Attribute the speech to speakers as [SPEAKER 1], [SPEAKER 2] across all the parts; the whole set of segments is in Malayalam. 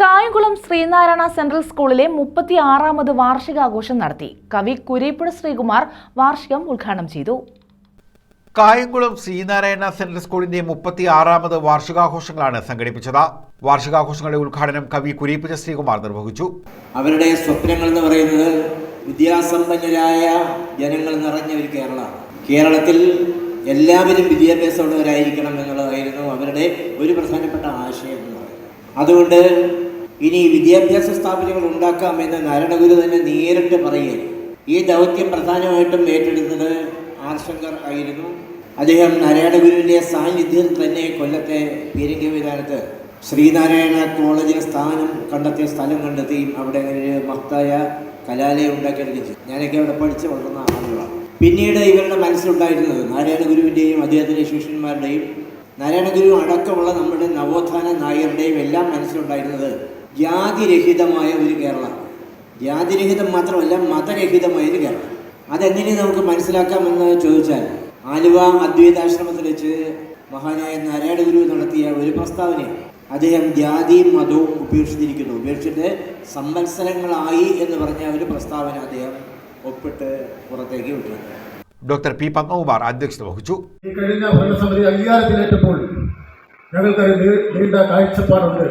[SPEAKER 1] കായംകുളം ശ്രീനാരായണ സെൻട്രൽ സ്കൂളിലെ 36ാമത് വാർഷികാഘോഷം നടത്തി. കവി കുരീപ്പുഴ ശ്രീകുമാർ വാർഷികം ഉദ്ഘാടനം ചെയ്തു.
[SPEAKER 2] കായംകുളം ശ്രീനാരായണ സെൻട്രൽ സ്കൂളിന്റെ 36ാമത് വാർഷികാഘോഷങ്ങളാണ് സംഘടിപ്പിച്ചത്. വാർഷികാഘോഷങ്ങളുടെ ഉദ്ഘാടനം കവി കുരീപ്പുഴ ശ്രീകുമാർ നിർവഹിച്ചു.
[SPEAKER 3] അവരുടെ സ്വപ്നങ്ങൾ എന്ന് പറയുന്നത് വിദ്യാസമ്പന്നരായ ജനങ്ങൾ നിറഞ്ഞ ഒരു കേരളമാണ്. കേരളത്തിൽ എല്ലാവരും വിദ്യാഭ്യാസമുള്ളവരായിരിക്കണം എന്നുള്ളതായിരുന്നു അവരുടെ ഒരു പ്രധാനപ്പെട്ട ആശയം എന്ന് പറയുന്നത്. അതുകൊണ്ട് ഇനി വിദ്യാഭ്യാസ സ്ഥാപനങ്ങൾ ഉണ്ടാക്കാമെന്ന് നാരായണഗുരു തന്നെ നേരിട്ട് പറയുക. ഈ ദൗത്യം പ്രധാനമായിട്ടും ഏറ്റെടുത്തത് ആർ ശങ്കർ ആയിരുന്നു. അദ്ദേഹം നാരായണഗുരുവിൻ്റെ സാന്നിധ്യത്തിൽ തന്നെ കൊല്ലത്തെ പീരങ്കിവിധാനത്ത് ശ്രീനാരായണ കോളേജിന് കണ്ടെത്തിയ സ്ഥലം കണ്ടെത്തിയും അവിടെ ഒരു മഹത്തായ കലാലയം ഉണ്ടാക്കിയെടുക്കുകയും ചെയ്തു. ഞാനൊക്കെ അവിടെ പഠിച്ച് വളർന്ന ആളുകളാണ്. പിന്നീട് ഇവരുടെ മനസ്സിലുണ്ടായിരുന്നത് നാരായണഗുരുവിൻ്റെയും അദ്ദേഹത്തിൻ്റെ ശിഷ്യന്മാരുടെയും നാരായണഗുരു അടക്കമുള്ള നമ്മുടെ നവോത്ഥാന നായരുടെയും എല്ലാം മനസ്സിലുണ്ടായിരുന്നത് ജാതിരഹിതമായ ഒരു കേരളം. ജാതിരഹിതം മാത്രമല്ല, മതരഹിതമായൊരു കേരളം. അതെങ്ങനെ നമുക്ക് മനസ്സിലാക്കാമെന്ന് ചോദിച്ചാൽ, ആലുവ അദ്വൈതാശ്രമത്തിൽ വെച്ച് മഹാനായ നാരായണഗുരു നടത്തിയ ഒരു പ്രസ്താവനയാണ്. അദ്ദേഹം ജാതിയും മതവും ഉപേക്ഷിച്ചിട്ട് സംവത്സരങ്ങളായി എന്ന് പറഞ്ഞ ഒരു പ്രസ്താവന അദ്ദേഹം ഒപ്പിട്ട് പുറത്തേക്ക് വിട്ടു.
[SPEAKER 2] ഡോക്ടർ പി പത്മകുമാർ അധ്യക്ഷത വഹിച്ചു.
[SPEAKER 4] ഈ കഴിഞ്ഞ ഭരണസമിതി അധികാരത്തിലേറ്റപ്പോൾ ഞങ്ങൾക്കൊരു നീണ്ട കാഴ്ചപ്പാടുണ്ട്.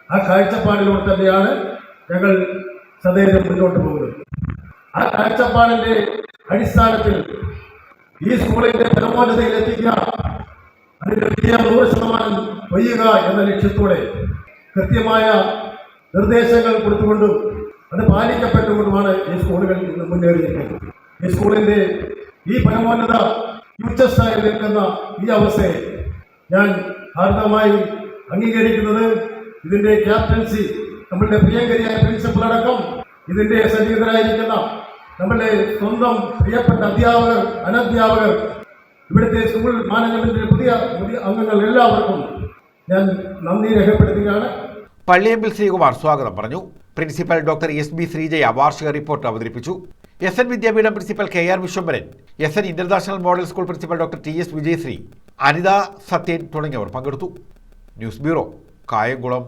[SPEAKER 4] ആ കാഴ്ചപ്പാടിലൂടെ തന്നെയാണ് ഞങ്ങൾ സദൈവം മുന്നോട്ട് പോകുന്നത്. ആ കാഴ്ചപ്പാടിന്റെ അടിസ്ഥാനത്തിൽ ഈ സ്കൂളിന്റെ പരമോന്നതയിൽ എത്തിക്കുക, അതിന്റെ വിജയം 100% കൊയ്യുക എന്ന ലക്ഷ്യത്തോടെ കൃത്യമായ നിർദ്ദേശങ്ങൾ കൊടുത്തുകൊണ്ടും അത് പാലിക്കപ്പെട്ടുകൊണ്ടുമാണ് ഈ സ്കൂളുകൾ ഇന്ന് മുന്നേറിയിരിക്കുന്നത്. ഈ സ്കൂളിന്റെ ഈ പരമോന്നത ഉച്ചസ്ഥായിൽ നിൽക്കുന്ന ഈ അവസ്ഥയെ ഞാൻ ഹാർദമായി അംഗീകരിക്കുന്നത്. ഇതിന്റെ ക്യാപ്റ്റൻസി നമ്മളുടെ പ്രിയങ്കരിയായ പ്രിൻസിപ്പൽ അടക്കം ഇതിന്റെ സന്നിഹിതരായിരിക്കുന്ന നമ്മളുടെ സ്വന്തം പ്രിയപ്പെട്ട അധ്യാപകർ, അനധ്യാപകർ, ഇവിടുത്തെ സ്കൂൾ മാനേജ്മെന്റിലെ പുതിയ അംഗങ്ങൾ എല്ലാവർക്കും ഞാൻ നന്ദി രേഖപ്പെടുത്തുകയാണ്.
[SPEAKER 2] പള്ളിയമ്പിൽ ശ്രീകുമാർ സ്വാഗതം പറഞ്ഞു. Principal doctor എസ്.ബി. ശ്രീജയ വാർഷിക റിപ്പോർട്ട് അവതരിപ്പിച്ചു. SN. Vidyapeetham principal KR. Viswambharan, SN. International model school principal doctor TS. Vijayasree, Anitha Sathyan തുടങ്ങിയവർ പങ്കെടുത്തു. News bureau, Kayamkulam.